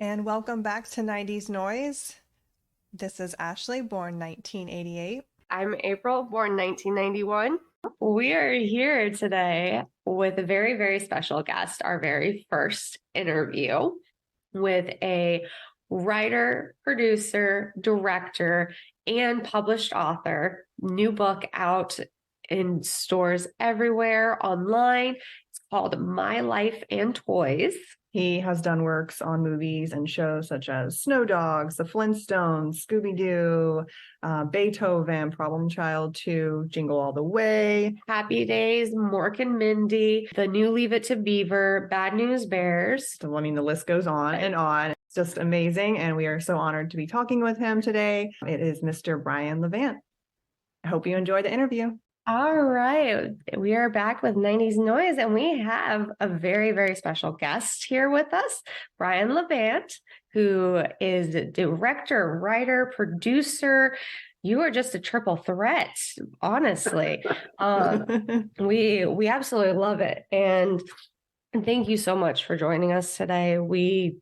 and welcome back to 90s Noise. This is Ashley, born 1988. I'm April, born 1991. We are here today with a very, very special guest, our very first interview with a writer, producer, director, and published author. New book out in stores everywhere, online. It's called My Life and Toys. He has done works on movies and shows such as Snow Dogs, The Flintstones, Scooby-Doo, Beethoven, Problem Child 2, Jingle All the Way, Happy Days, Mork and Mindy, the new Leave It to Beaver, Bad News Bears. So, I mean, the list goes on and on. It's just amazing, and we are so honored to be talking with him today. It is Mr. BRIAN LEVANT. I hope you enjoy the interview. All right. We are back with 90s Noise, and we have a very, very special guest here with us, BRIAN LEVANT, who is director, writer, producer. You are just a triple threat, honestly. We absolutely love it. And thank you so much for joining us today. We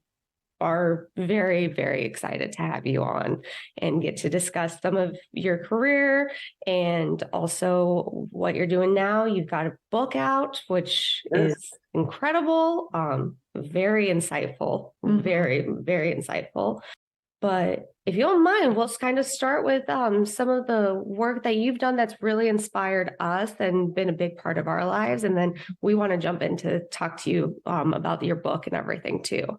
are very, very excited to have you on and get to discuss some of your career and also what you're doing now. You've got a book out, which is incredible, very insightful, very, very insightful. But if you don't mind, we'll kind of start with some of the work that you've done that's really inspired us and been a big part of our lives. And then we want to jump in to talk to you about your book and everything too.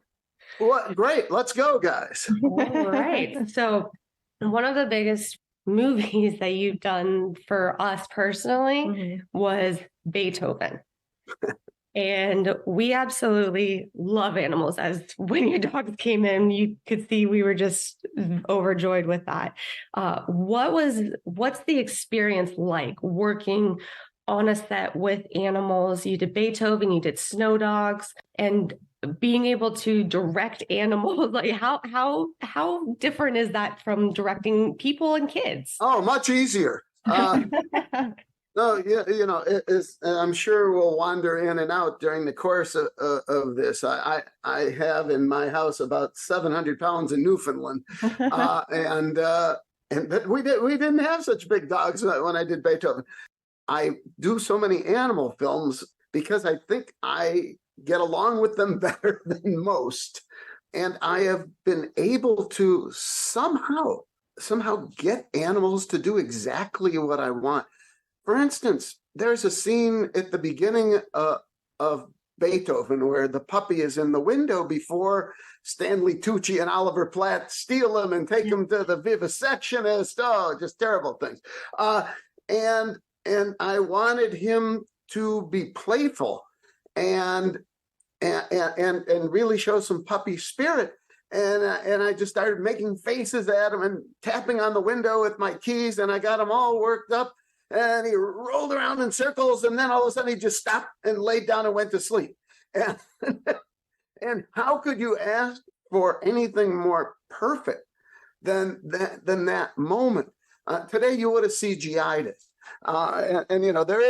Well, great. Let's go, guys. All right. So one of the biggest movies that you've done for us personally was Beethoven. And we absolutely love animals. As when your dogs came in, you could see we were just overjoyed with that. What's the experience like working on a set with animals? You did Beethoven, you did Snow Dogs, and being able to direct animals, like how different is that from directing people and kids? Oh, much easier. No, it is. I'm sure we'll wander in and out during the course of this. I have in my house about 700 pounds in Newfoundland, but we didn't have such big dogs when I did Beethoven. I do so many animal films because I think I get along with them better than most. And I have been able to somehow get animals to do exactly what I want. For instance, there's a scene at the beginning of Beethoven where the puppy is in the window before Stanley Tucci and Oliver Platt steal him and take him to the vivisectionist. Oh, just terrible things. And I wanted him to be playful and really show some puppy spirit. And I just started making faces at him and tapping on the window with my keys, and I got him all worked up. And he rolled around in circles, and then all of a sudden he just stopped and laid down and went to sleep. And, and how could you ask for anything more perfect than that moment? Today you would have CGI'd it. There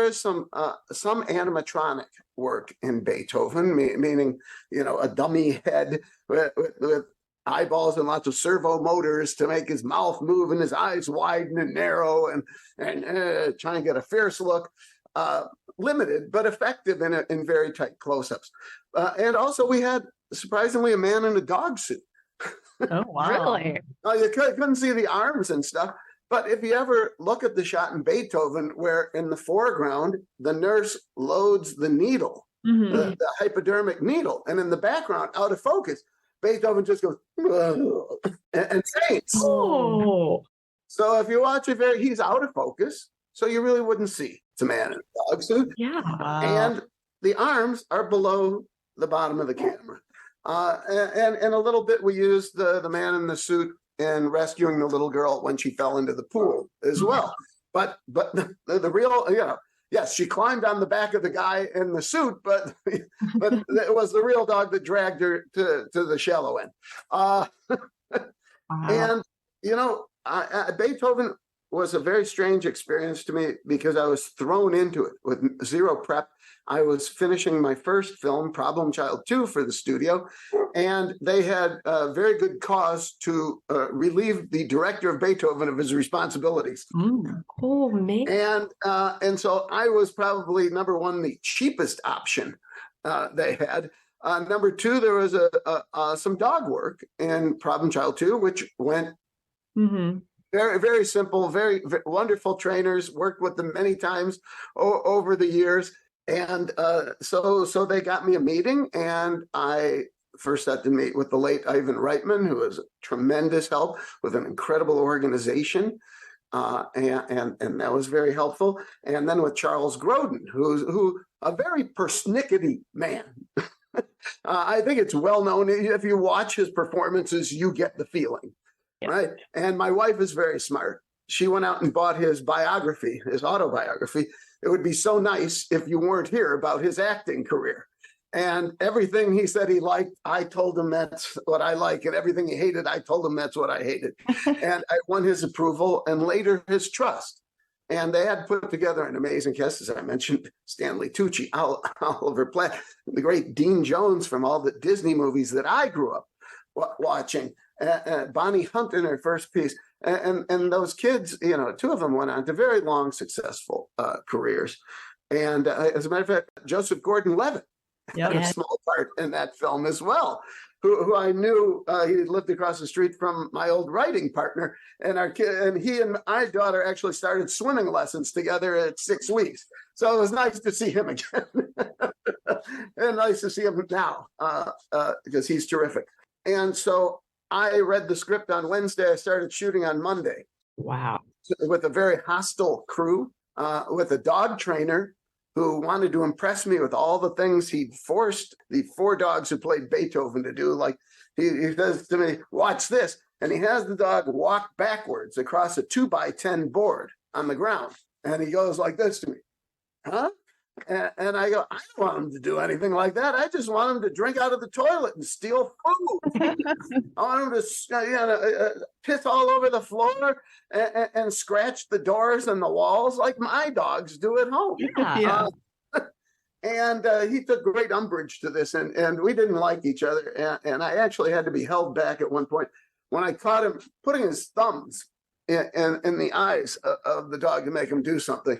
is some animatronic work in Beethoven, meaning a dummy head with eyeballs and lots of servo motors to make his mouth move and his eyes widen and narrow and try and get a fierce look. Limited but effective in very tight close-ups. And also we had surprisingly a man in a dog suit. Oh wow! Really? You couldn't see the arms and stuff. But if you ever look at the shot in Beethoven, where in the foreground, the nurse loads the needle, the hypodermic needle, and in the background, out of focus, Beethoven just goes, and faints. Oh. So if you watch it he's out of focus, so you really wouldn't see it's a man in a dog suit. Yeah. And the arms are below the bottom of the camera. And a little bit we used the man in the suit in rescuing the little girl when she fell into the pool as well. But the real, yes, she climbed on the back of the guy in the suit, but it was the real dog that dragged her to the shallow end. Wow. And Beethoven was a very strange experience to me because I was thrown into it with zero prep. I was finishing my first film, Problem Child 2, for the studio, and they had a very good cause to relieve the director of Beethoven of his responsibilities. Oh, man. And so I was probably, number one, the cheapest option they had. Number two, there was some dog work in Problem Child 2, which went very, very simple, very wonderful trainers, worked with them many times over the years. And so they got me a meeting, and I first had to meet with the late Ivan Reitman, who was a tremendous help with an incredible organization. And that was very helpful. And then with Charles Grodin, who a very persnickety man. I think it's well known. If you watch his performances, you get the feeling, right? And my wife is very smart. She went out and bought his biography, his autobiography. It would be so nice if you weren't here about his acting career. And everything he said he liked, I told him that's what I like. And everything he hated, I told him that's what I hated. And I won his approval and later his trust. And they had put together an amazing cast, as I mentioned, Stanley Tucci, Oliver Platt, the great Dean Jones from all the Disney movies that I grew up watching, Bonnie Hunt in her first piece. And those kids, two of them went on to very long, successful careers. And as a matter of fact, Joseph Gordon-Levitt had a small part in that film as well, who I knew. He lived across the street from my old writing partner, and he and my daughter actually started swimming lessons together at 6 weeks. So it was nice to see him again, and nice to see him now because he's terrific. And so I read the script on Wednesday. I started shooting on Monday. Wow. With a very hostile crew, with a dog trainer who wanted to impress me with all the things he'd forced the 4 dogs who played Beethoven to do. Like he says to me, watch this. And he has the dog walk backwards across a 2x10 board on the ground. And he goes like this to me, huh? And I go, I don't want him to do anything like that. I just want him to drink out of the toilet and steal food. I want him to piss all over the floor and scratch the doors and the walls like my dogs do at home. And he took great umbrage to this, and we didn't like each other. And I actually had to be held back at one point when I caught him putting his thumbs in the eyes of the dog to make him do something.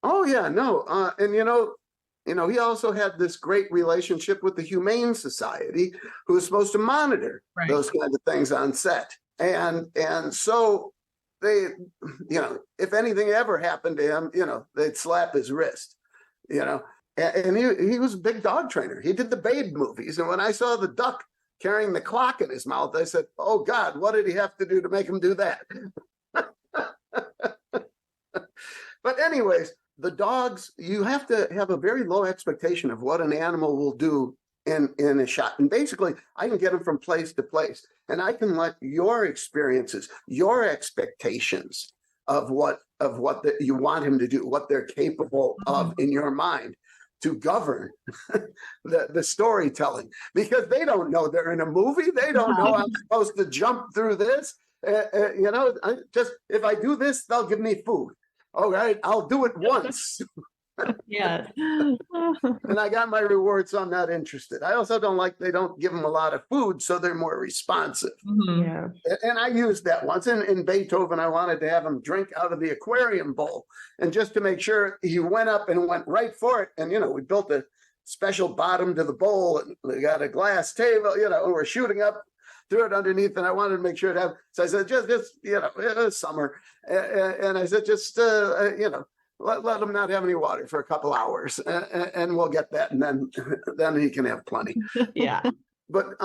Oh, yeah, no. And, he also had this great relationship with the Humane Society, who was supposed to monitor those kinds of things on set. And so they, if anything ever happened to him, they'd slap his wrist, and he was a big dog trainer. He did the Babe movies. And when I saw the duck carrying the clock in his mouth, I said, oh, God, what did he have to do to make him do that? But anyways, the dogs, you have to have a very low expectation of what an animal will do in a shot. And basically, I can get them from place to place. And I can let your experiences, your expectations of what you want him to do, what they're capable of in your mind, to govern the storytelling. Because they don't know they're in a movie. They don't know I'm supposed to jump through this. If I do this, they'll give me food. All right, I'll do it once. Yes. And I got my reward, so I'm not interested. I also they don't give them a lot of food, so they're more responsive. Yeah. And I used that once. In Beethoven, I wanted to have him drink out of the aquarium bowl. And just to make sure, he went up and went right for it. And, we built a special bottom to the bowl, and we got a glass table, and we're shooting up, threw it underneath, and I wanted to make sure it had. So I said, just it was summer. And I said, let him not have any water for a couple hours, and we'll get that, and then he can have plenty. Yeah. But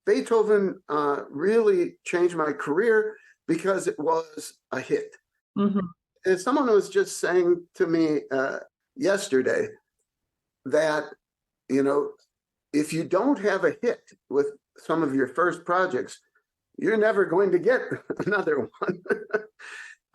Beethoven really changed my career because it was a hit. And someone was just saying to me yesterday that, if you don't have a hit with some of your first projects, you're never going to get another one.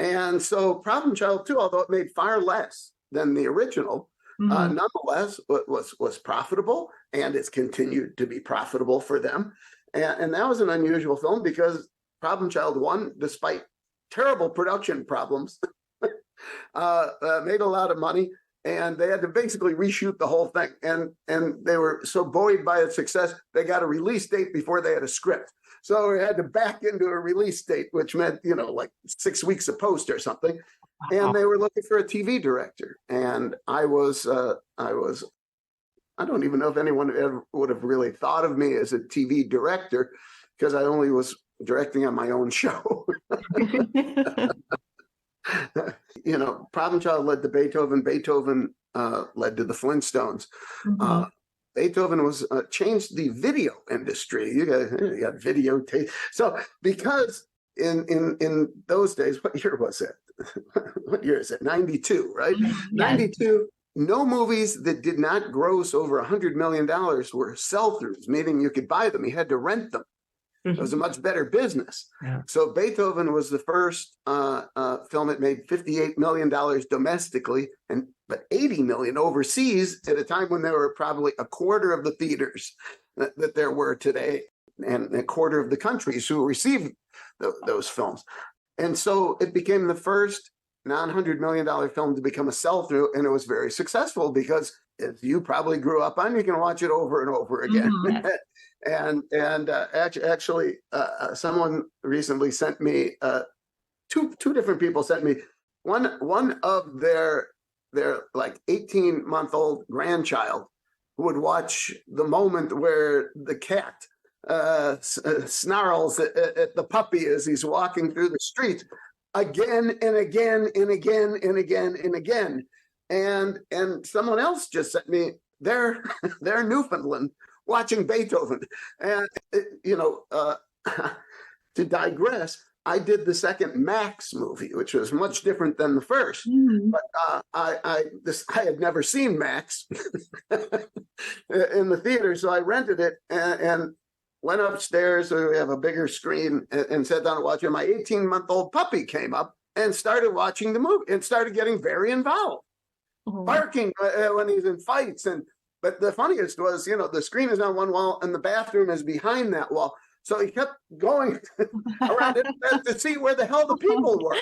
And so Problem Child 2, although it made far less than the original, nonetheless was profitable, and it's continued to be profitable for them. And that was an unusual film because Problem Child 1, despite terrible production problems, made a lot of money, and they had to basically reshoot the whole thing. And they were so buoyed by its success, they got a release date before they had a script. So we had to back into a release date, which meant, like 6 weeks of post or something. And they were looking for a TV director. And I don't even know if anyone ever would have really thought of me as a TV director, because I only was directing on my own show. Problem Child led to Beethoven. Beethoven led to the Flintstones. Mhm. Beethoven was changed the video industry. You got videotape. So because in those days, what year was it? What year is it? 92, right? Yes. 92. No movies that did not gross over $100 million were sell-throughs, meaning you could buy them. You had to rent them. It was a much better business. Yeah. So Beethoven was the first film that made $58 million domestically, but $80 million overseas at a time when there were probably a quarter of the theaters that there were today, and a quarter of the countries who received those films. And so it became the first non-$100 million film to become a sell-through, and it was very successful because, as you probably grew up on, you can watch it over and over again. And actually, someone recently sent me two different people sent me one of their like 18-month-old grandchild who would watch the moment where the cat snarls at the puppy as he's walking through the street again and again and again and again and again. And someone else just sent me their Newfoundland watching Beethoven. And to digress, I did the second Max movie, which was much different than the first. But I had never seen Max in the theater, so I rented it and went upstairs. So we have a bigger screen, and sat down and watched it. My 18-month-old puppy came up and started watching the movie and started getting very involved, barking when he's in fights. But the funniest was, the screen is on one wall and the bathroom is behind that wall. So he kept going around it to see where the hell the people were.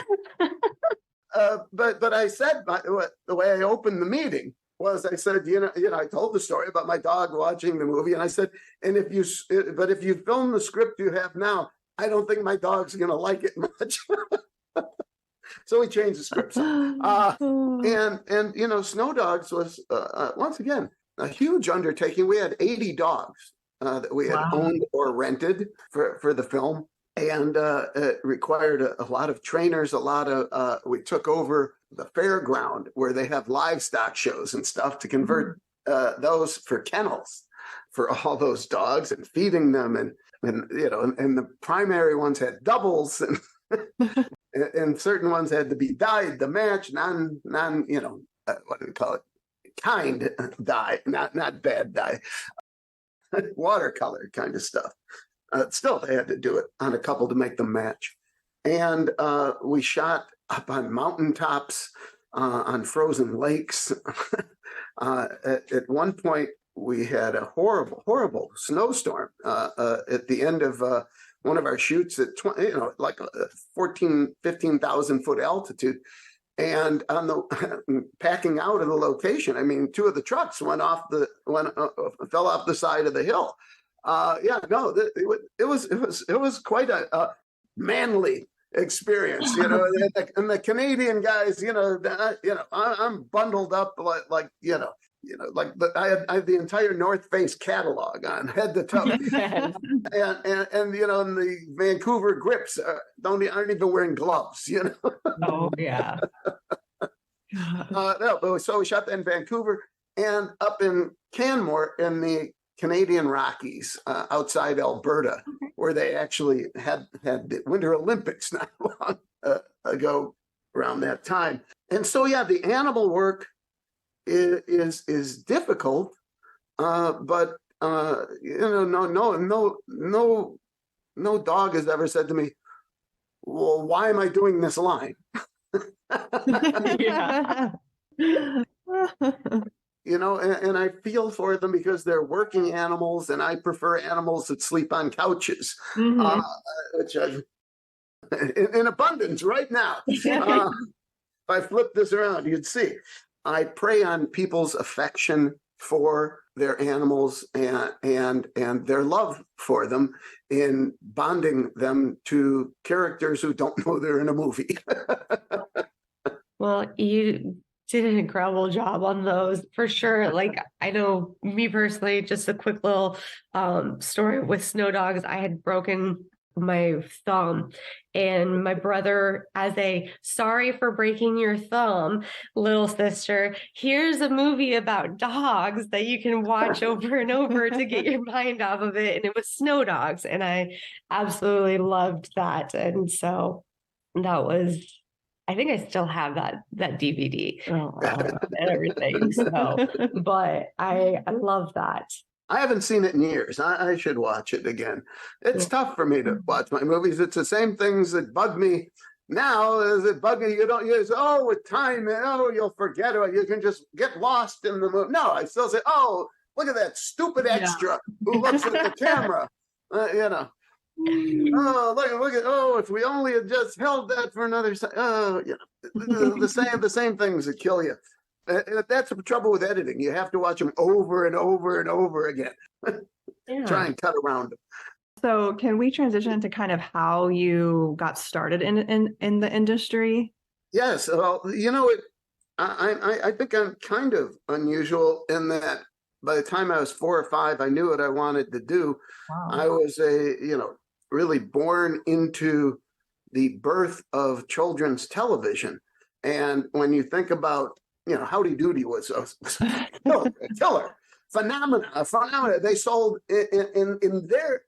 But I said, the way I opened the meeting was, I said, I told the story about my dog watching the movie, and I said, if you film the script you have now, I don't think my dog's going to like it much. So we changed the script. And Snow Dogs was once again a huge undertaking. We had 80 dogs that we had owned or rented for the film, and it required a lot of trainers. We took over the fairground where they have livestock shows and stuff to convert those for kennels for all those dogs, and feeding them, and the primary ones had doubles, and and certain ones had to be dyed to match non what do we call it? Kind dye, not bad dye, watercolor kind of stuff. Still, they had to do it on a couple to make them match. And we shot up on mountaintops, on frozen lakes. At one point, we had a horrible snowstorm at the end of one of our shoots at 15,000 foot altitude. And on the packing out of the location, I mean, two of the trucks fell off the side of the hill. It was quite a manly experience, and the Canadian guys, I'm bundled up like I had the entire North Face catalog on head to toe, and the Vancouver grips aren't even wearing gloves, Oh yeah. So we shot that in Vancouver and up in Canmore in the Canadian Rockies outside Alberta, where they actually had the Winter Olympics not long ago around that time. And so, the animal work is difficult, but no dog has ever said to me, "Well, why am I doing this line?" And I feel for them because they're working animals, and I prefer animals that sleep on couches, which in abundance right now. If I flip this around, you'd see. I prey on people's affection for their animals and their love for them in bonding them to characters who don't know they're in a movie. Well, you did an incredible job on those for sure. Like, I know me personally, just a quick little story with Snow Dogs. I had broken my thumb, and my brother, as a sorry for breaking your thumb, little sister, here's a movie about dogs that you can watch over and over to get your mind off of it. And it was Snow Dogs, and I absolutely loved that. And so that was, I think I still have that DVD and everything. So, but I love that. I haven't seen it in years. I should watch it again. It's tough for me to watch my movies. It's the same things that bug me now as it bug me. You don't use, with time, you'll forget it. You can just get lost in the movie. No, I still say, look at that stupid extra who looks at the camera. Look at if we only had just held that for another the same things that kill you. That's the trouble with editing. You have to watch them over and over and over again. Try and cut around them. So can we transition into kind of how you got started in the industry? Yes. Well, I think I'm kind of unusual in that by the time I was 4 or 5, I knew what I wanted to do. Wow. I was really born into the birth of children's television. And when you think about, Howdy Doody was a killer phenomena. They sold in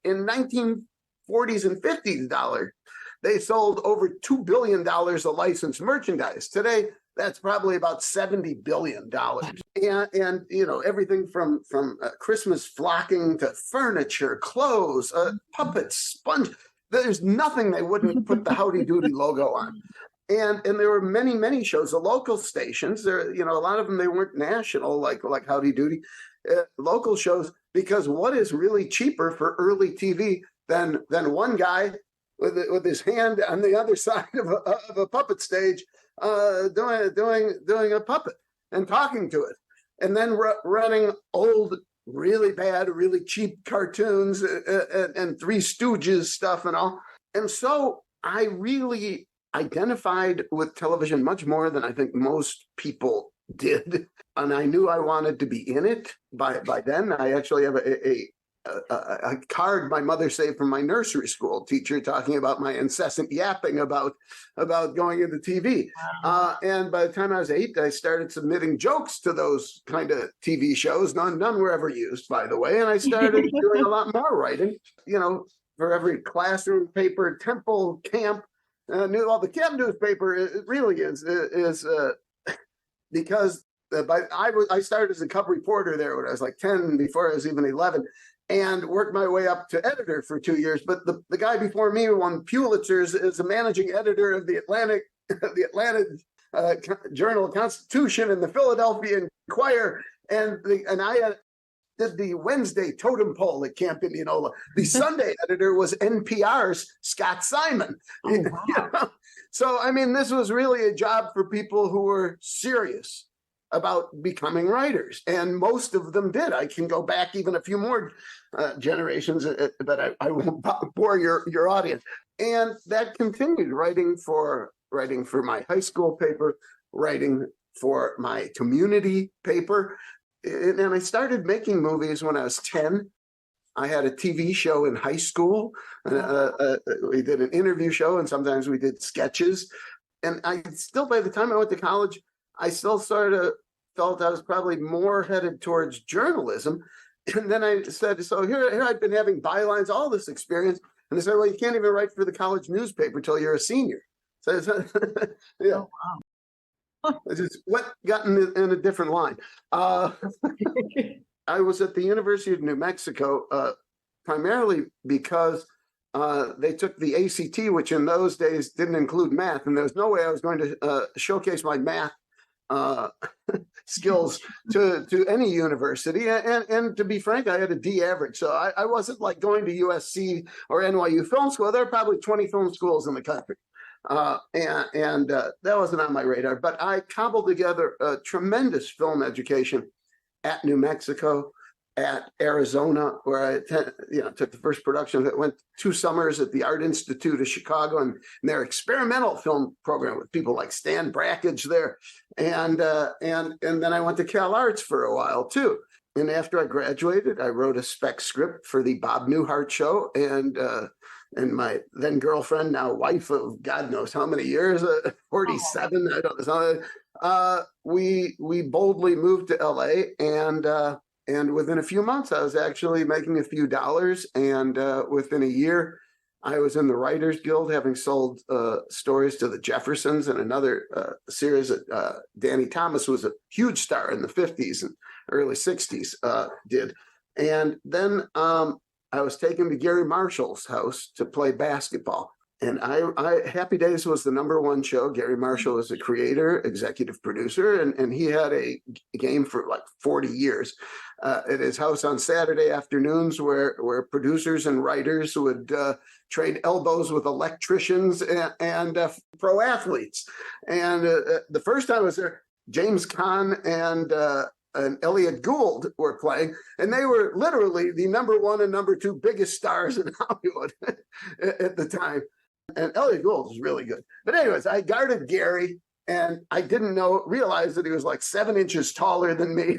1940s and 50s dollars. They sold over $2 billion of licensed merchandise. Today, that's probably about $70 billion. And everything from Christmas flocking to furniture, clothes, puppets, sponge. There's nothing they wouldn't put the Howdy Doody logo on. And there were many, many shows. The local stations, there, a lot of them, they weren't national like Howdy Doody. Local shows, because what is really cheaper for early TV than one guy with his hand on the other side of a puppet stage, doing a puppet and talking to it, and then running old, really bad, really cheap cartoons and Three Stooges stuff and all. And so I really identified with television much more than I think most people did. And I knew I wanted to be in it by then. I actually have a card my mother saved from my nursery school teacher talking about my incessant yapping about going into TV. Wow. And by the time I was 8, I started submitting jokes to those kind of TV shows. None were ever used, by the way. And I started doing a lot more writing, for every classroom paper, temple, camp. The camp newspaper, it really is because I started as a cub reporter there when I was like 10, before I was even 11, and worked my way up to editor for 2 years. But the guy before me won Pulitzers as a managing editor of the Atlanta Journal-Constitution and the Philadelphia Inquirer, and I did the Wednesday totem pole at Camp Indianola. The Sunday editor was NPR's Scott Simon. Oh, wow. So, this was really a job for people who were serious about becoming writers. And most of them did. I can go back even a few more generations, but I won't bore your audience. And that continued, writing for my high school paper, writing for my community paper. And I started making movies when I was 10. I had a TV show in high school. We did an interview show, and sometimes we did sketches. And by the time I went to college, I still sort of felt I was probably more headed towards journalism. And then I said, so here I've been having bylines, all this experience. And they said, well, you can't even write for the college newspaper till you're a senior. So yeah. Oh, wow. I just got in a different line. I was at the University of New Mexico primarily because they took the ACT, which in those days didn't include math, and there was no way I was going to showcase my math skills to any university. And to be frank, I had a D average. So I wasn't like going to USC or NYU film school. There are probably 20 film schools in the country. That wasn't on my radar, but I cobbled together a tremendous film education at New Mexico, at Arizona, where I took the first production that went 2 summers at the Art Institute of Chicago and their experimental film program with people like Stan Brakhage there. And then I went to Cal Arts for a while too. And after I graduated, I wrote a spec script for the Bob Newhart show, and my then girlfriend, now wife of God knows how many years, 47, I don't know. We boldly moved to LA, and within a few months, I was actually making a few dollars. And within a year, I was in the Writers Guild, having sold stories to the Jeffersons and another series that Danny Thomas was a huge star in the 50s and early 60s did. And then I was taken to Gary Marshall's house to play basketball. And Happy Days was the #1 show. Gary Marshall was the creator, executive producer, and he had a game for like 40 years at his house on Saturday afternoons where producers and writers would trade elbows with electricians and pro athletes. And the first time I was there, James Caan and Elliot Gould were playing, and they were literally the #1 and #2 biggest stars in Hollywood at the time. And Elliot Gould was really good. But anyways, I guarded Gary, and I didn't realize that he was like 7 inches taller than me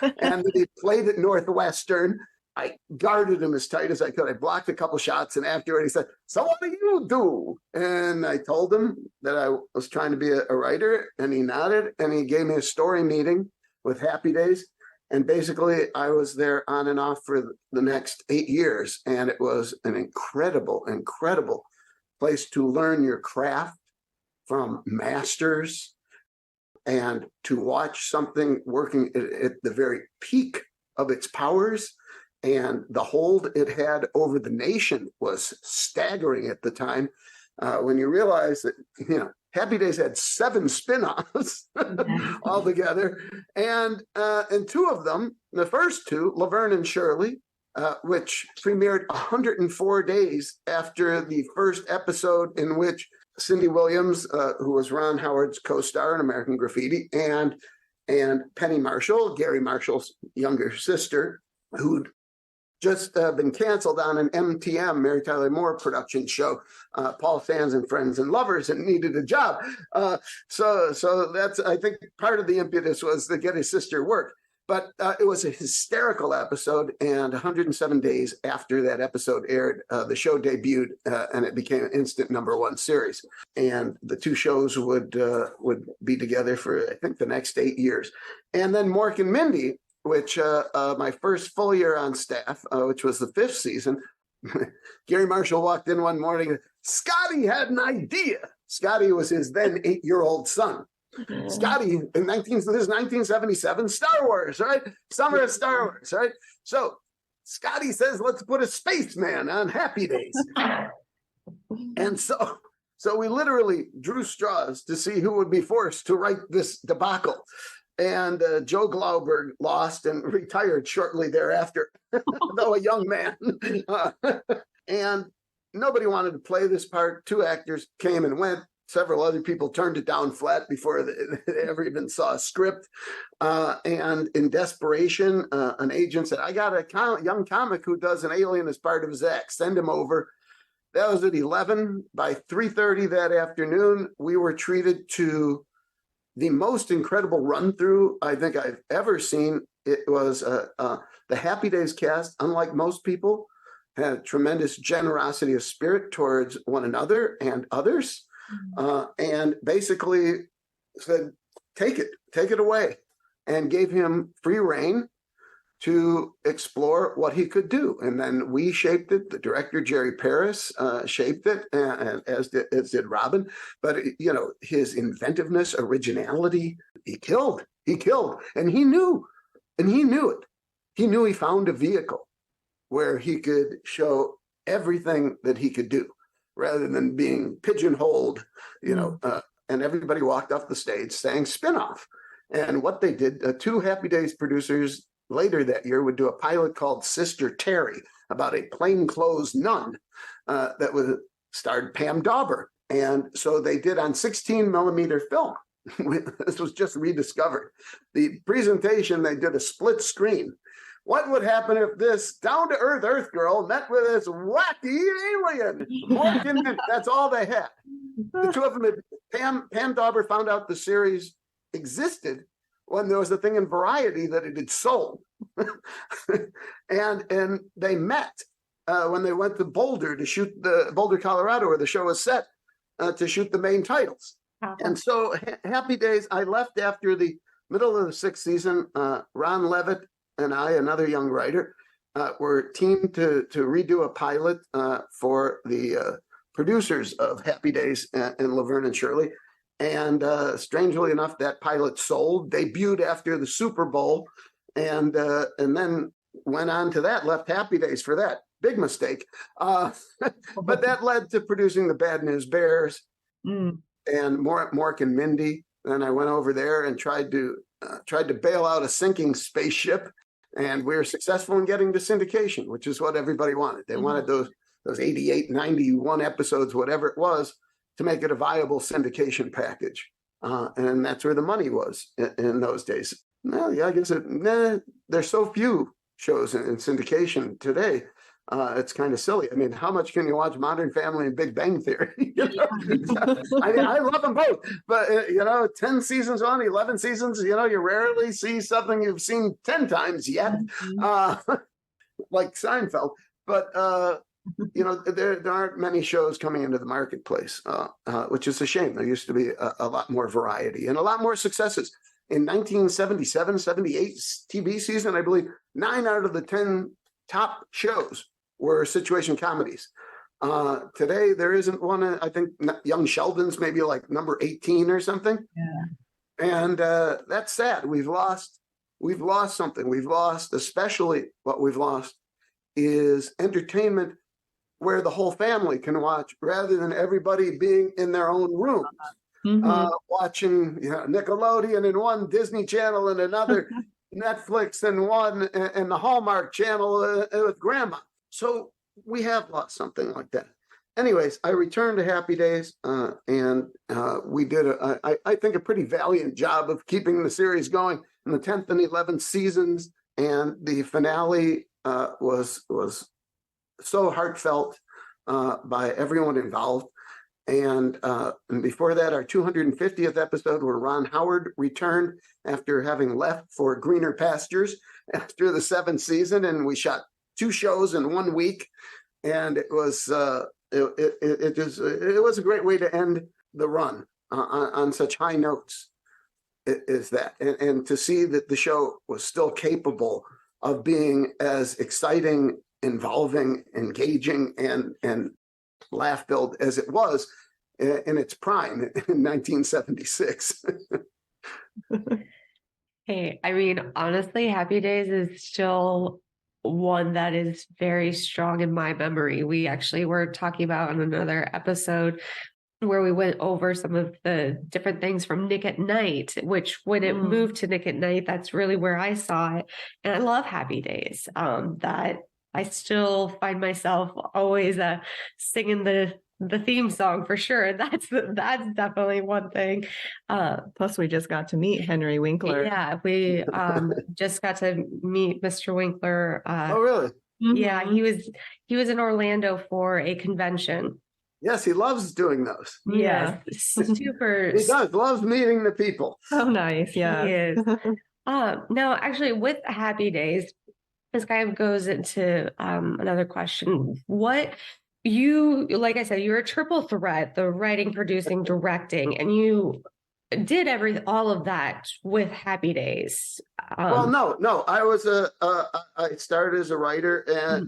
and that he played at Northwestern. I guarded him as tight as I could. I blocked a couple shots, and afterward he said, "So what do you do?" And I told him that I was trying to be a writer, and he nodded, and he gave me a story meeting with Happy Days. And basically, I was there on and off for the next 8 years, and it was an incredible place to learn your craft from masters and to watch something working at the very peak of its powers. And the hold it had over the nation was staggering at the time. When you realize that, Happy Days had 7 spin-offs altogether. And 2 of them, the first 2, Laverne and Shirley, which premiered 104 days after the first episode, in which Cindy Williams, who was Ron Howard's co-star in American Graffiti, and Penny Marshall, Gary Marshall's younger sister, who'd just been canceled on an MTM, Mary Tyler Moore production show, Paul Sands and Friends and Lovers, and needed a job. So that's, I think, part of the impetus was to get his sister work. But it was a hysterical episode, and 107 days after that episode aired, the show debuted, and it became an instant #1 series. And the 2 shows would be together for, I think, the next 8 years. And then Mork and Mindy, which my first full year on staff, which was the 5th season, Gary Marshall walked in one morning. Scotty had an idea. Scotty was his then 8-year-old son. Scotty, this is 1977, Star Wars, right? Summer of Star Wars, right? So Scotty says, let's put a spaceman on Happy Days. And so we literally drew straws to see who would be forced to write this debacle. And Joe Glauberg lost and retired shortly thereafter, though a young man. And nobody wanted to play this part. 2 actors came and went. Several other people turned it down flat before they ever even saw a script. And in desperation, an agent said, I got a young comic who does an alien as part of his act. Send him over. That was at 11. By 3:30 that afternoon, we were treated to the most incredible run-through I think I've ever seen. It was the Happy Days cast, unlike most people, had tremendous generosity of spirit towards one another and others. And basically said, take it away, and gave him free rein to explore what he could do. And then we shaped it. The director, Jerry Paris, shaped it, and as did Robin. But, his inventiveness, originality, he killed. And he knew it. He knew he found a vehicle where he could show everything that he could do, rather than being pigeonholed, and everybody walked off the stage saying spinoff. And what they did, two Happy Days producers later that year would do a pilot called Sister Terry about a plainclothes nun that was starred Pam Dauber. And so they did on 16 millimeter film. This was just rediscovered. The presentation, they did a split screen. What would happen if this down-to-earth Earth girl met with this wacky alien? That's all they had. The two of them, Pam Dauber found out the series existed when there was a thing in Variety that it had sold. and they met when they went to Boulder to shoot Boulder, Colorado, where the show was set, to shoot the main titles. And so Happy Days, I left after the middle of the sixth season. Ron Levitt and I, another young writer, were teamed to redo a pilot for the producers of Happy Days and Laverne and Shirley. And strangely enough, that pilot sold, debuted after the Super Bowl, and then went on to that, left Happy Days for that. Big mistake. But that led to producing the Bad News Bears and Mork and Mindy. Then I went over there and tried to bail out a sinking spaceship. And we were successful in getting to syndication, which is what everybody wanted. They wanted those 88, 91 episodes, whatever it was, to make it a viable syndication package. And that's where the money was in those days. Well, yeah, I guess there's so few shows in syndication today. It's kind of silly. I mean, how much can you watch Modern Family and Big Bang Theory? I love them both, but 10 seasons on, 11 seasons, you rarely see something you've seen 10 times yet, like Seinfeld. But there aren't many shows coming into the marketplace, which is a shame. There used to be a lot more variety and a lot more successes. In 1977, 78 TV season, I believe 9 out of the 10 top shows were situation comedies. Today, there isn't one. I think Young Sheldon's maybe like number 18 or something. Yeah. And that's sad. We've lost something. Especially what we've lost is entertainment where the whole family can watch rather than everybody being in their own rooms. Watching Nickelodeon in one, Disney Channel in another, Netflix in one, and the Hallmark Channel with grandma. So we have lost something like that. Anyways, I returned to Happy Days, and we did, I think, a pretty valiant job of keeping the series going in the 10th and 11th seasons. And the finale was so heartfelt by everyone involved. And before that, our 250th episode, where Ron Howard returned after having left for greener pastures after the 7th season, and we shot 2 shows in 1 week, and it was it was a great way to end the run on such high notes. Is that and to see that the show was still capable of being as exciting, involving, engaging, and laugh-filled as it was in its prime in 1976. Hey, I mean, honestly, Happy Days is still one that is very strong in my memory. We actually were talking about on another episode where we went over some of the different things from Nick at Night, which when it moved to Nick at Night, that's really where I saw it. And I love Happy Days. That I still find myself always singing the theme song for sure. That's definitely one thing. Plus, we just got to meet Henry Winkler. Yeah, we just got to meet Mr. Winkler. Oh, really? Yeah, he was in Orlando for a convention. Yes, he loves doing those. Yes, super. He does, loves meeting the people. Oh, nice. Yeah. He is. Now, actually, with Happy Days, this kind of goes into another question. What like I said, you're a triple threat, the writing, producing, directing, and you did all of that with Happy Days. Well, no, I was I started as a writer and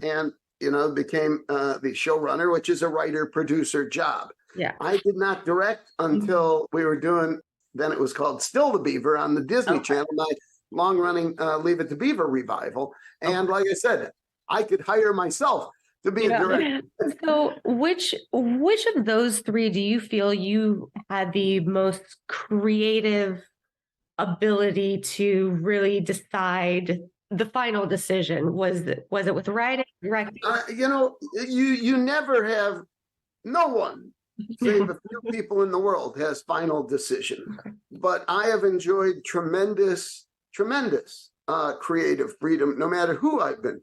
became the showrunner, which is a writer-producer job. Yeah. I did not direct until we were doing, then it was called Still the Beaver on the Disney Channel, my long-running Leave It to Beaver revival. And like I said, I could hire myself to be a director. So which of those 3 do you feel you had the most creative ability to really decide the final decision? Was it with writing, directing? You never have, no one, save a few people in the world, has final decision. Okay. But I have enjoyed tremendous creative freedom, no matter who I've been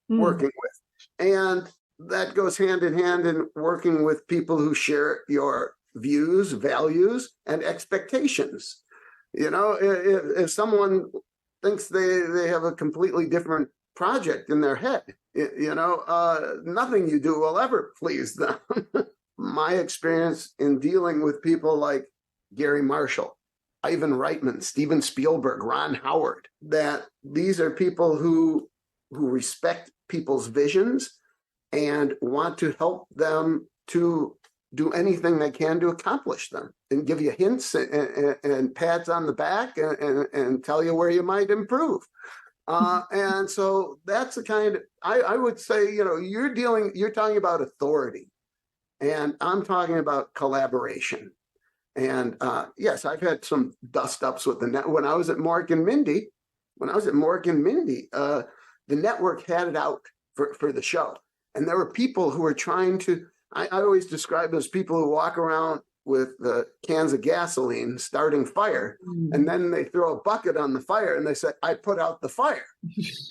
working with. And that goes hand in hand in working with people who share your views, values, and expectations. If someone thinks they have a completely different project in their head, nothing you do will ever please them. My experience in dealing with people like Gary Marshall, Ivan Reitman, Steven Spielberg, Ron Howard, that these are people who respect people's visions and want to help them to do anything they can to accomplish them, and give you hints and pats on the back and tell you where you might improve. And so that's the kind of, I would say, you're talking about authority, and I'm talking about collaboration. And yes, I've had some dust ups with the net. When I was at Mork Mindy, the network had it out for the show. And there were people who were trying to, I always describe as people who walk around with the cans of gasoline starting fire, and then they throw a bucket on the fire and they say, I put out the fire.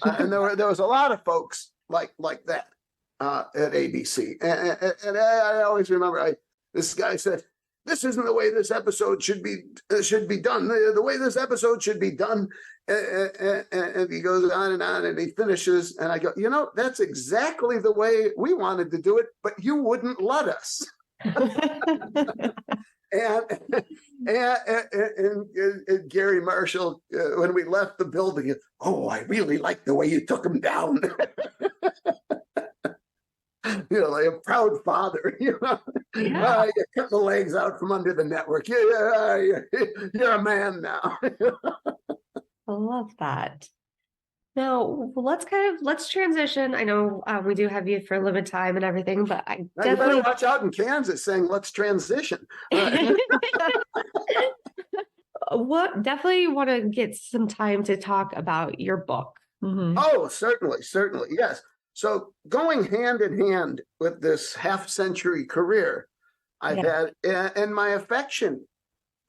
And there was a lot of folks like that at ABC. And I always remember this guy said, this isn't the way this episode should be done. The way this episode should be done. And he goes on and he finishes. And I go, that's exactly the way we wanted to do it, but you wouldn't let us. and Gary Marshall, when we left the building, I really like the way you took him down. Like a proud father, you cut the legs out from under the network. You're a man now. I love that. Now, let's transition. I know we do have you for a limited time and everything, but I definitely better watch out in Kansas saying, let's transition. Definitely want to get some time to talk about your book. Mm-hmm. Oh, certainly, yes. So going hand in hand with this half-century career I've had, and my affection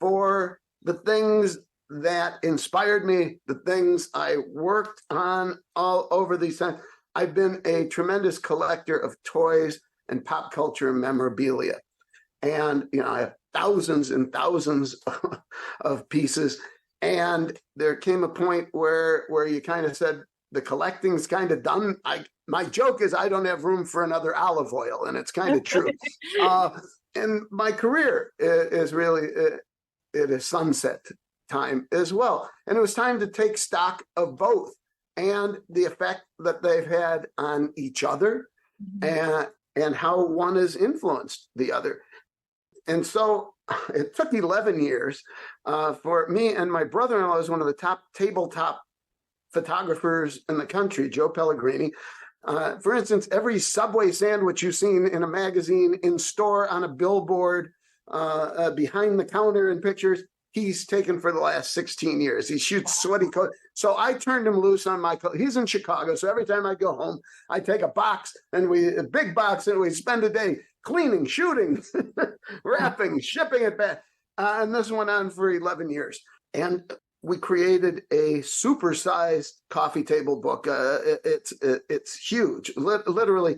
for the things that inspired me, the things I worked on all over these times. I've been a tremendous collector of toys and pop culture memorabilia. And, I have thousands and thousands of pieces. And there came a point where you kind of said, the collecting's kind of done. My joke is I don't have room for another olive oil, and it's kind of true. And my career is really it is sunset time as well. And it was time to take stock of both and the effect that they've had on each other, and how one has influenced the other. And so it took 11 years for me, and my brother-in-law is one of the top tabletop photographers in the country, Joe Pellegrini. For instance, every Subway sandwich you've seen in a magazine, in store, on a billboard, behind the counter in pictures, he's taken for the last 16 years. He shoots sweaty coat. So I turned him loose on my coat. He's in Chicago. So every time I go home, I take a big box, and we spend a day cleaning, shooting, wrapping, shipping it back. And this went on for 11 years. And we created a supersized coffee table book. It's huge. Literally,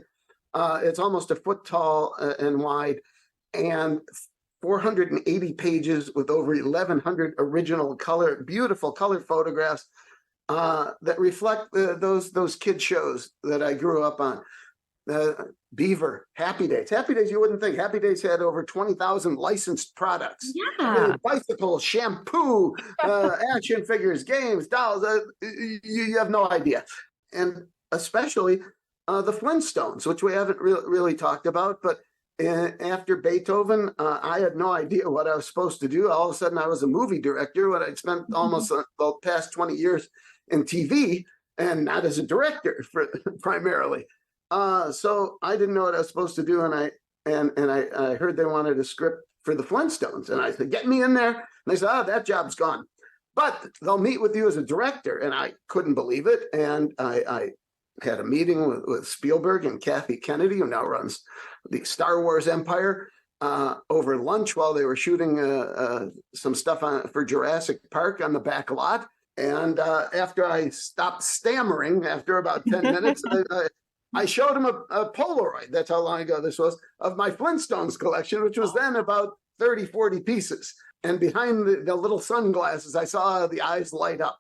it's almost a foot tall and wide, and 480 pages with over 1,100 original beautiful color photographs that reflect those kid shows that I grew up on. Beaver, Happy Days. Happy Days, you wouldn't think. Happy Days had over 20,000 licensed products. Yeah. Bicycles, shampoo, action figures, games, dolls. You have no idea. And especially the Flintstones, which we haven't really talked about. But after Beethoven, I had no idea what I was supposed to do. All of a sudden, I was a movie director. I'd spent almost the past 20 years in TV, and not as a director primarily. So I didn't know what I was supposed to do, and I heard they wanted a script for the Flintstones, and I said, "Get me in there." And they said, "Oh, that job's gone." but they'll meet with you as a director. And I couldn't believe it. And I had a meeting with Spielberg and Kathy Kennedy, who now runs the Star Wars empire, over lunch while they were shooting some stuff for Jurassic Park on the back lot. And after I stopped stammering, after about 10 minutes, I showed him a Polaroid, that's how long ago this was, of my Flintstones collection, which was then about 30, 40 pieces. And behind the little sunglasses, I saw the eyes light up.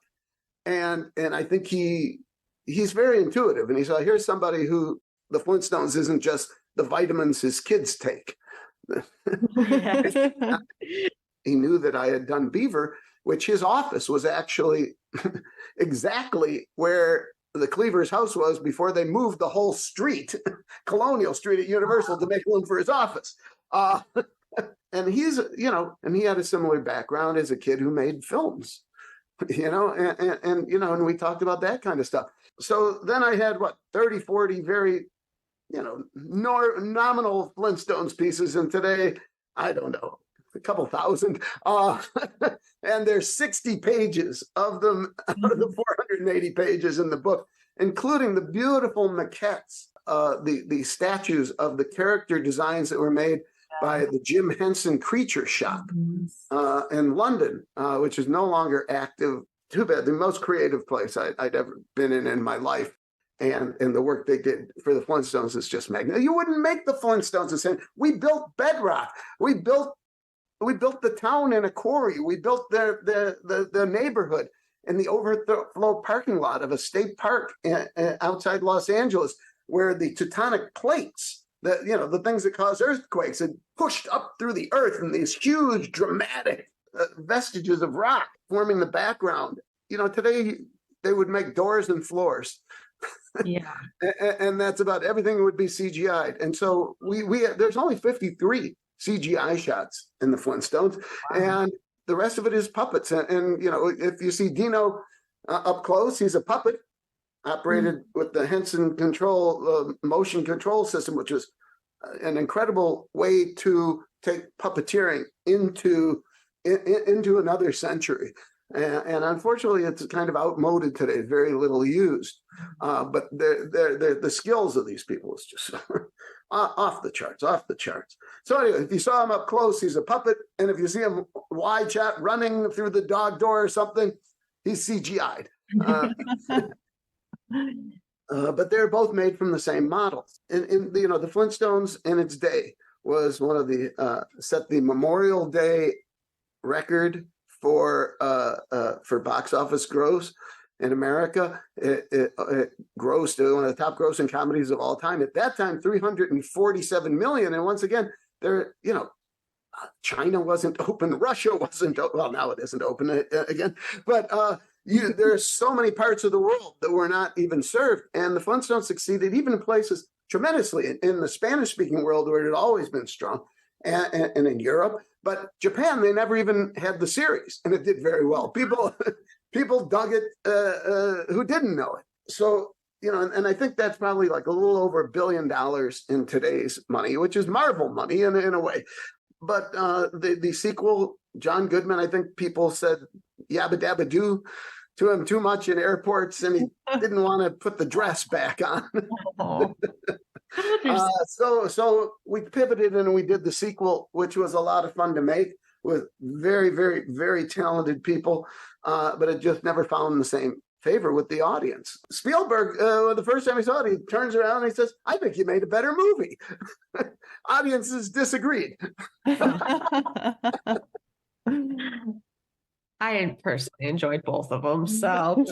And I think he's very intuitive. And he said, here's somebody who the Flintstones isn't just the vitamins his kids take. He knew that I had done Beaver, which his office was actually exactly where the Cleaver's house was before they moved the whole street, Colonial Street at Universal, to make room for his office. And he's, and he had a similar background as a kid who made films, and we talked about that kind of stuff. So then I had 30, 40 very, nominal Flintstones pieces. And today, I don't know, a couple thousand. And there's 60 pages of them out of the 480 pages in the book, including the beautiful maquettes, the statues of the character designs that were made by the Jim Henson Creature Shop in London, which is no longer active. Too bad. The most creative place I'd ever been in my life. And the work they did for the Flintstones is just magnificent. You wouldn't make the Flintstones the same. We built bedrock. We built the town in a quarry. We built the neighborhood in the overflow parking lot of a state park outside Los Angeles, where the tectonic plates, the things that cause earthquakes, had pushed up through the earth, and these huge dramatic vestiges of rock forming the background. Today they would make doors and floors. Yeah. And that's about everything would be CGI'd. And so there's only 53 CGI shots in the Flintstones, and the rest of it is puppets. And if you see Dino up close, he's a puppet operated with the Henson motion control system, which was an incredible way to take puppeteering into another century. And unfortunately, it's kind of outmoded today, very little used. But the skills of these people is just off the charts. So anyway, if you saw him up close, he's a puppet. And if you see him wide shot running through the dog door or something, he's CGI'd. But they're both made from the same models. And the Flintstones in its day was one of the set the Memorial Day record for box office gross in America. It grossed one of the top grossing comedies of all time. At that time, 347 million. And once again, China wasn't open, Russia wasn't open. Well, now it isn't open again. But there's so many parts of the world that were not even served. And the Flintstones succeeded even in places tremendously in the Spanish-speaking world, where it had always been strong, and in Europe. But Japan, they never even had the series, and it did very well. People dug it who didn't know it. So, and I think that's probably like a little over $1 billion in today's money, which is Marvel money in a way. But the sequel, John Goodman, I think people said yabba dabba doo to him too much in airports, and he didn't want to put the dress back on. So we pivoted and we did the sequel, which was a lot of fun to make with very, very, very talented people, but it just never found the same favor with the audience. Spielberg, the first time he saw it, he turns around and he says, "I think you made a better movie." Audiences disagreed. I personally enjoyed both of them, so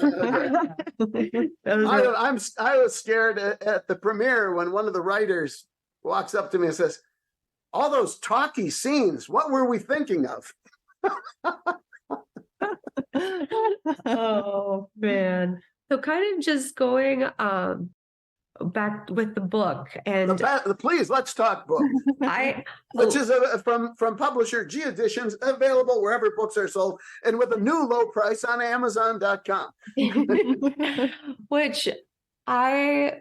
I was scared at the premiere when one of the writers walks up to me and says, "All those talky scenes, what were we thinking of?" Oh man. So kind of just going back with the book, and please let's talk book. Which is from publisher G Editions, available wherever books are sold, and with a new low price on Amazon.com. Which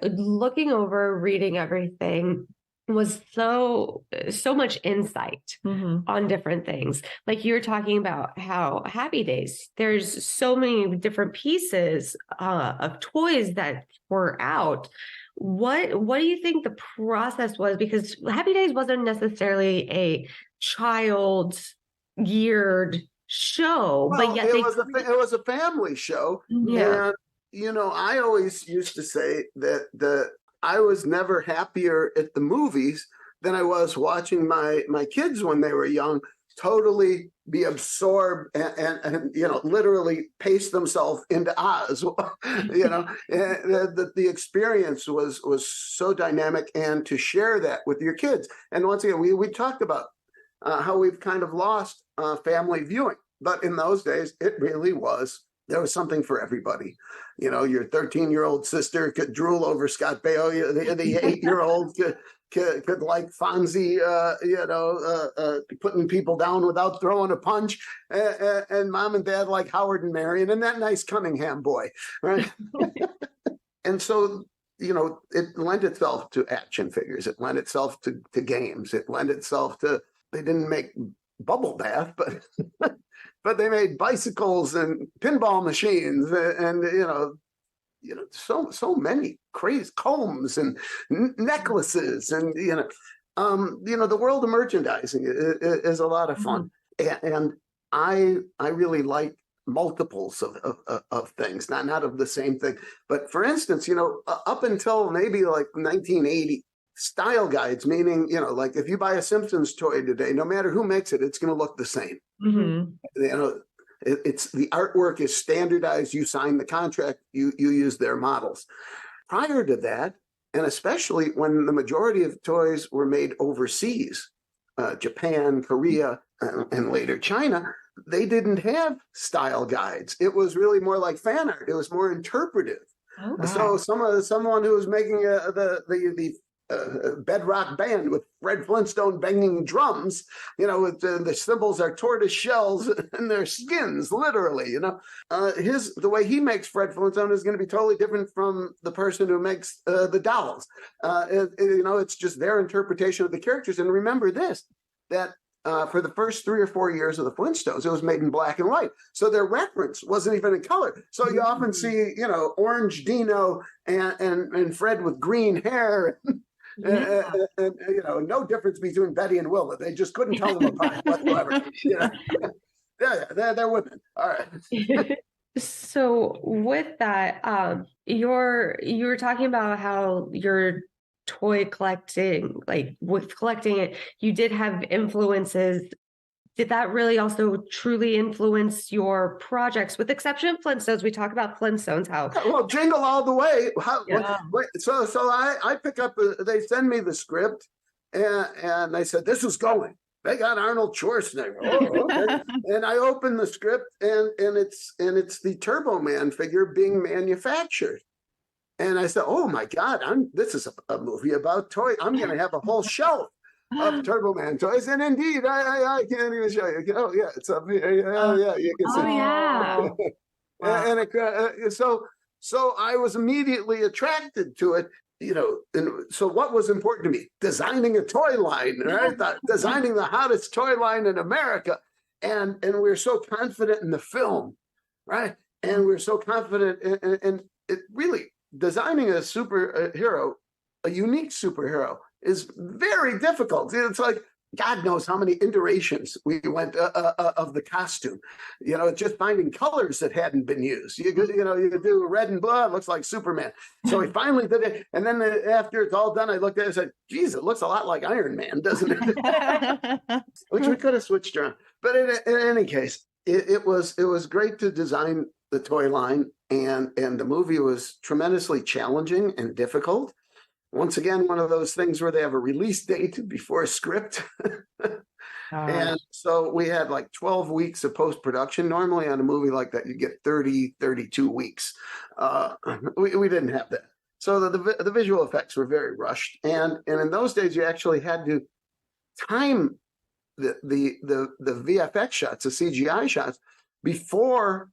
looking over, reading everything, was so much insight on different things. Like you were talking about how Happy Days, there's so many different pieces of toys that were out. What do you think the process was? Because Happy Days wasn't necessarily a child geared show, Well, but yet it was a family show. Yeah. And, you know, I always used to say that I was never happier at the movies than I was watching my kids when they were young totally be absorbed and you know, literally pace themselves into Oz. You know, the experience was so dynamic, and to share that with your kids. And once again, we talked about how we've kind of lost family viewing, but in those days, it really was. There was something for everybody. You know, your 13-year-old sister could drool over Scott Baio. The 8-year-old could like Fonzie, putting people down without throwing a punch. And mom and dad like Howard and Marion and that nice Cunningham boy, right? And so, you know, it lent itself to action figures. It lent itself to games. It lent itself to, they didn't make Bubble Bath, but they made bicycles and pinball machines and so many crazy combs and necklaces and the world of merchandising is a lot of fun. And I really like multiples of things, not of the same thing. But for instance, up until maybe like 1980, style guides, meaning, like if you buy a Simpsons toy today, no matter who makes it, it's going to look the same. It's the artwork is standardized. You sign the contract, you use their models. Prior to that, and especially when the majority of toys were made overseas, Japan, Korea, and later China, they didn't have style guides. It was really more like fan art. It was more interpretive. Oh, wow. So someone who was making the bedrock band with Fred Flintstone banging drums, with the cymbals are tortoise shells and their skins, literally. The way he makes Fred Flintstone is going to be totally different from the person who makes the dolls. It's just their interpretation of the characters. And remember this, that for the first 3 or 4 years of the Flintstones, it was made in black and white. So their reference wasn't even in color. So you often see, orange Dino and Fred with green hair. Yeah. And no difference between Betty and Wilma. They just couldn't tell them apart whatsoever. Yeah, they're women. All right. So with that, you were talking about how your toy collecting, like with collecting it, you did have influences. Did that really also truly influence your projects, with the exception of Flintstones? We talk about Flintstones. How well, Jingle All the Way. So I pick up. They send me the script, and they said this is going. They got Arnold Schwarzenegger. Oh, okay. And I open the script, and it's the Turbo Man figure being manufactured. And I said, oh my God, this is a movie about toys. I'm going to have a whole shelf of Turbo Man toys, and indeed, I can't even show you. Oh yeah, it's up here. Yeah, you can see. Oh yeah. Wow. And so I was immediately attracted to it. And so what was important to me? Designing a toy line, right? Designing the hottest toy line in America, and we're so confident in the film, right? And we're so confident in it. Really, designing a superhero, a unique superhero, is very difficult. It's like God knows how many iterations we went of the costume. Just finding colors that hadn't been used. You do red and blue, it looks like Superman. So we finally did it, and then after it's all done, I looked at it and said, "Geez, it looks a lot like Iron Man, doesn't it?" Which we could have switched around. But in any case, it was great to design the toy line, and the movie was tremendously challenging and difficult. Once again, one of those things where they have a release date before a script. And so we had like 12 weeks of post-production. Normally on a movie like that, you get 30, 32 weeks. We didn't have that. So the visual effects were very rushed. And in those days, you actually had to time the VFX shots, the CGI shots, before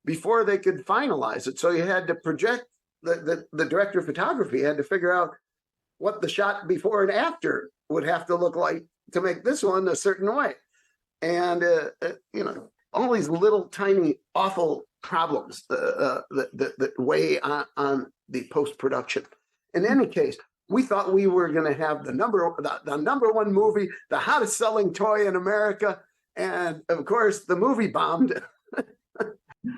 they could finalize it. So you had to project. The director of photography had to figure out what the shot before and after would have to look like to make this one a certain way. And, all these little tiny awful problems that weigh on the post-production. In any case, we thought we were going to have the number one movie, the hottest selling toy in America. And of course, the movie bombed.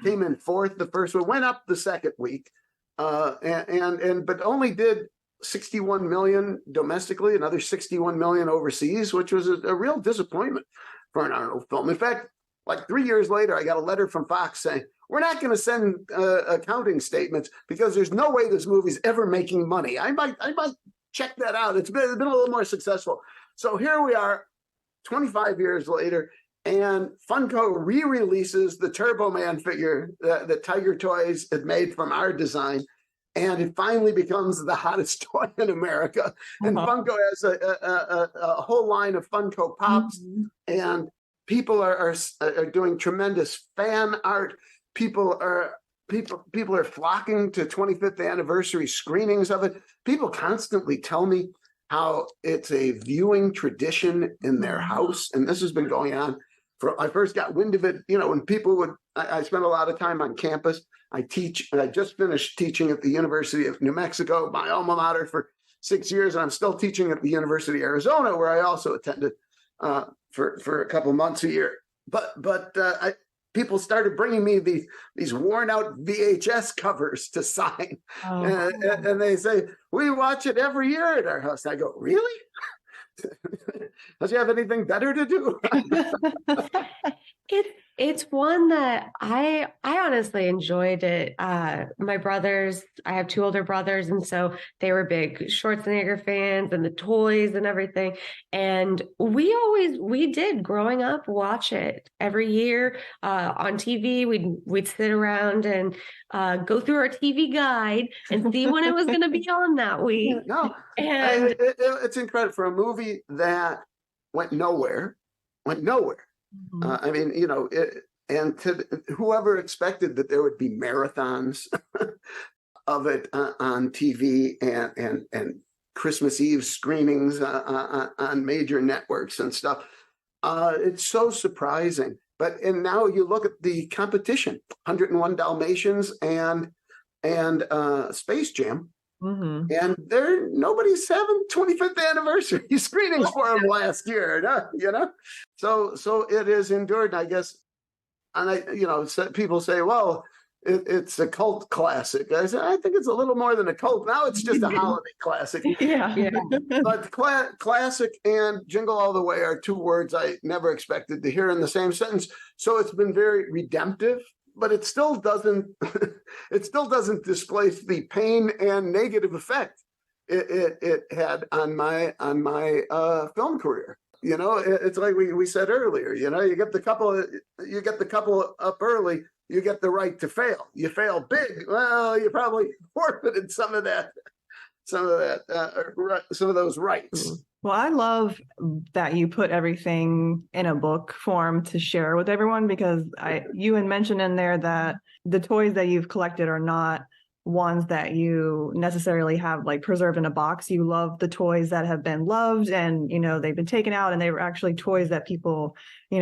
Came in fourth the first one, went up the second week, but only did 61 million domestically, another 61 million overseas, which was a real disappointment for an Arnold film. In fact, like 3 years later, I got a letter from Fox saying, we're not going to send accounting statements because there's no way this movie's ever making money. I might check that out. It's been a little more successful. So here we are 25 years later, and Funko re-releases the Turbo Man figure that Tiger Toys had made from our design. And it finally becomes the hottest toy in America. And Funko has a whole line of Funko Pops, and people are doing tremendous fan art. People are flocking to 25th anniversary screenings of it. People constantly tell me how it's a viewing tradition in their house, and this has been going on. I first got wind of it, when people would. I spent a lot of time on campus. I teach, and I just finished teaching at the University of New Mexico, my alma mater, for 6 years, and I'm still teaching at the University of Arizona, where I also attended for a couple months a year. But people started bringing me these worn out VHS covers to sign, and they say, we watch it every year at our house. And I go, really? Don't you have anything better to do? It's one that I honestly enjoyed it. My brothers, I have two older brothers, and so they were big Schwarzenegger fans and the toys and everything. And we did growing up watch it every year on TV. We'd sit around and go through our TV guide and see when it was going to be on that week. No, and it's incredible for a movie that went nowhere. And to whoever expected that there would be marathons of it on TV and Christmas Eve screenings on major networks and stuff, it's so surprising. And now you look at the competition: 101 Dalmatians and Space Jam. And nobody's having 25th anniversary screenings for them last year, So it is endured, I guess. And people say, well, it's a cult classic. I said, I think it's a little more than a cult. Now it's just a holiday classic. Yeah. But classic and Jingle All the Way are two words I never expected to hear in the same sentence. So it's been very redemptive. But it still doesn't displace the pain and negative effect it had on my film career. It's like we said earlier. You get the couple up early, you get the right to fail. You fail big, well, you probably forfeited some of those rights. Well, I love that you put everything in a book form to share with everyone, because you had mentioned in there that the toys that you've collected are not ones that you necessarily have like preserved in a box. You love the toys that have been loved and, they've been taken out and they were actually toys that people,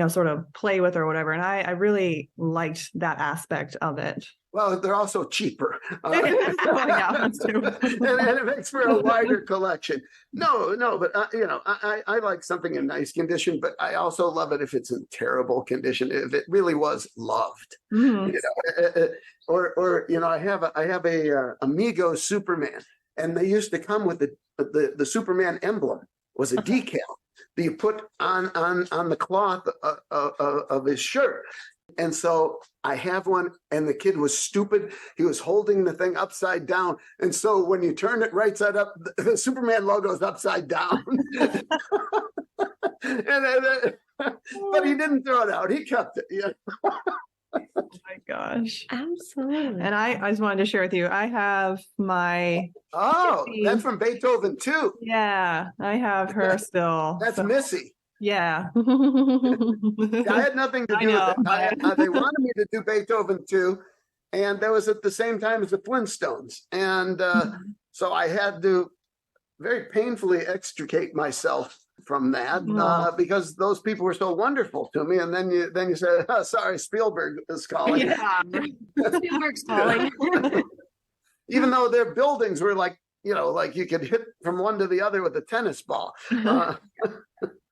sort of play with or whatever. And I really liked that aspect of it. Well, they're also cheaper. Yeah, that's true. and it makes for a wider collection. No, but I like something in nice condition, but I also love it if it's in terrible condition, if it really was loved. I have a Amigo Superman, and they used to come with the Superman emblem was a decal that you put on the cloth of his shirt. And so I have one, and the kid was stupid. He was holding the thing upside down. And so when you turn it right side up, the Superman logo is upside down. But he didn't throw it out. He kept it. Yeah. Oh my gosh. Absolutely. And I just wanted to share with you, I have my... Oh, that's from Beethoven too. Yeah, I have her still. That's Missy. Yeah. I had nothing to do with it. They wanted me to do Beethoven too, and that was at the same time as the Flintstones. And so I had to very painfully extricate myself from that Aw. because those people were so wonderful to me. And then you say, oh, sorry, Spielberg is calling. Yeah. Spielberg's calling. Even though their buildings were like, like you could hit from one to the other with a tennis ball. Yeah,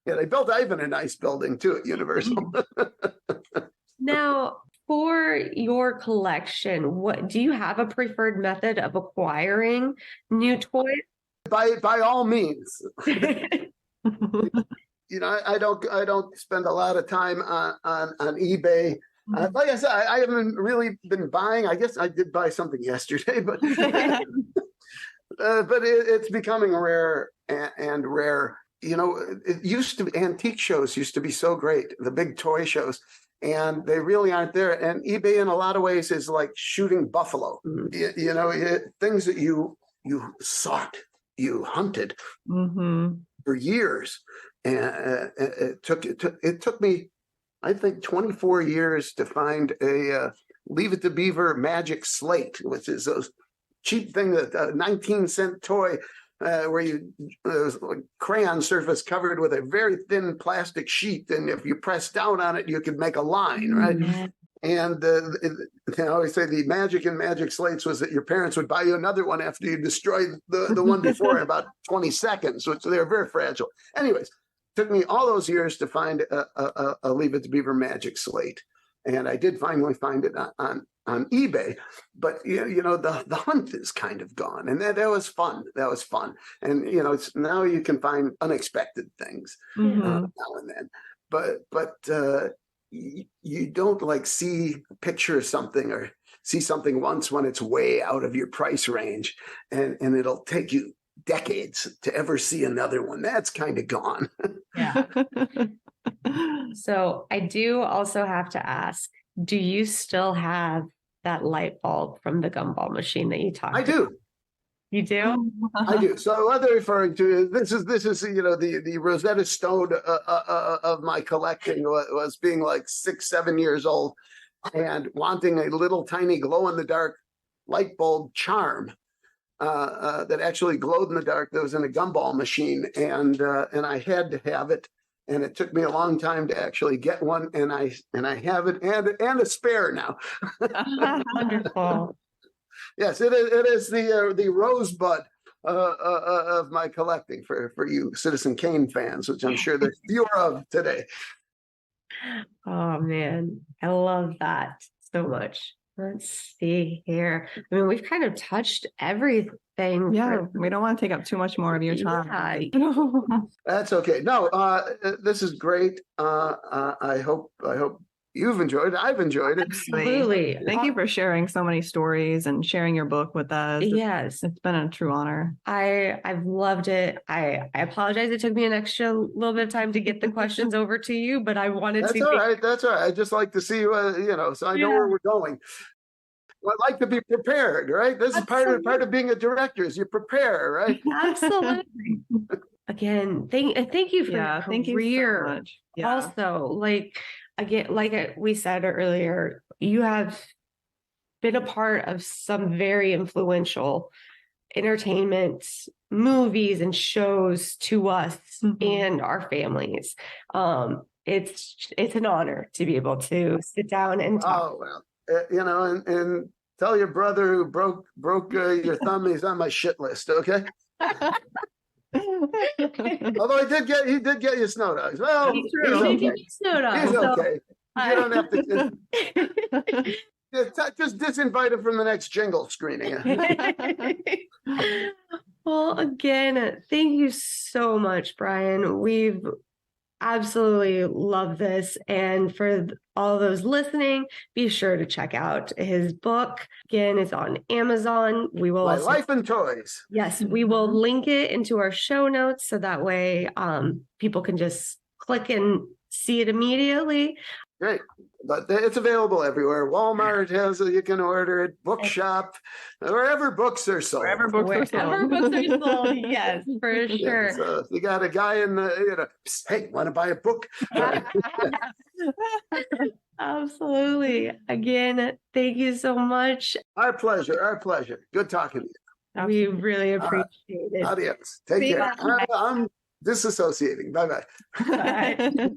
they built even a nice building too at Universal. Now, for your collection, what do you have a preferred method of acquiring new toys? By all means. I don't spend a lot of time on eBay. Like I said, I haven't really been buying. I guess I did buy something yesterday, but but it's becoming rare and rare. It used to, antique shows used to be so great, the big toy shows, and they really aren't there. And eBay, in a lot of ways, is like shooting buffalo. Things that you sought, you hunted for years, and it took me, I think, 24 years to find a Leave It to Beaver magic slate, which is those cheap thing, that 19-cent toy where there's like crayon surface covered with a very thin plastic sheet, and if you press down on it, you could make a line, right? Yeah. And I always say the magic in magic slates was that your parents would buy you another one after you destroyed the one before in about 20 seconds, which they were very fragile. Anyways, took me all those years to find a Leave It to Beaver magic slate, and I did finally find it on eBay. But the hunt is kind of gone, and that was fun. That was fun, and now you can find unexpected things now and then. But you don't like see a picture of something or see something once when it's way out of your price range, and it'll take you decades to ever see another one. That's kind of gone. Yeah. So I do also have to ask, do you still have that light bulb from the gumball machine that you talked about? I do. You do? I do. So what they're referring to, this is the Rosetta Stone of my collecting, was being like 6-7 years old and wanting a little tiny glow in the dark light bulb charm that actually glowed in the dark, that was in a gumball machine, and I had to have it, and it took me a long time to actually get one, and I have it, and a spare now. Wonderful. Yes, it is the rosebud of my collecting for you Citizen Kane fans, which I'm sure there's fewer of today. Oh man, I love that so much. Let's see here. I mean, we've kind of touched everything. Yeah, we don't want to take up too much more of your time. Yeah. That's okay. No, this is great. I hope you've enjoyed it. I've enjoyed it. Absolutely. Thank you for sharing so many stories and sharing your book with us. Yes. It's been a true honor. I've loved it. I apologize. It took me an extra little bit of time to get the questions over to you, but I wanted That's to. All right. That's all right. I just like to see, so I know where we're going. Well, I like to be prepared, right? This is part of being a director, is you prepare, right? Absolutely. Again, thank you for your thank career. you so much. Yeah. Also, like we said earlier, you have been a part of some very influential entertainment movies and shows to us and our families. It's an honor to be able to sit down and talk. Oh, well, and tell your brother who broke your thumb, he's on my shit list, okay? Although he did get you snow dogs. Well, he's okay. He's okay. You don't have to just disinvite him from the next Jingle screening. Well, again, thank you so much, Brian. We've absolutely loved this. And for all those listening, be sure to check out his book. Again, it's on Amazon. We will My Life in Toys. Yes, we will link it into our show notes so that way people can just click and see it immediately. Great. But it's available everywhere. Walmart has it. You can order it. Bookshop, wherever books are sold. Wherever books are sold. Yes, for sure. So you got a guy in the, hey, want to buy a book? Absolutely. Again, thank you so much. Our pleasure. Our pleasure. Good talking to you. We really All right. appreciate it. Adios. Take See care. ya. I'm disassociating. Bye bye. Bye.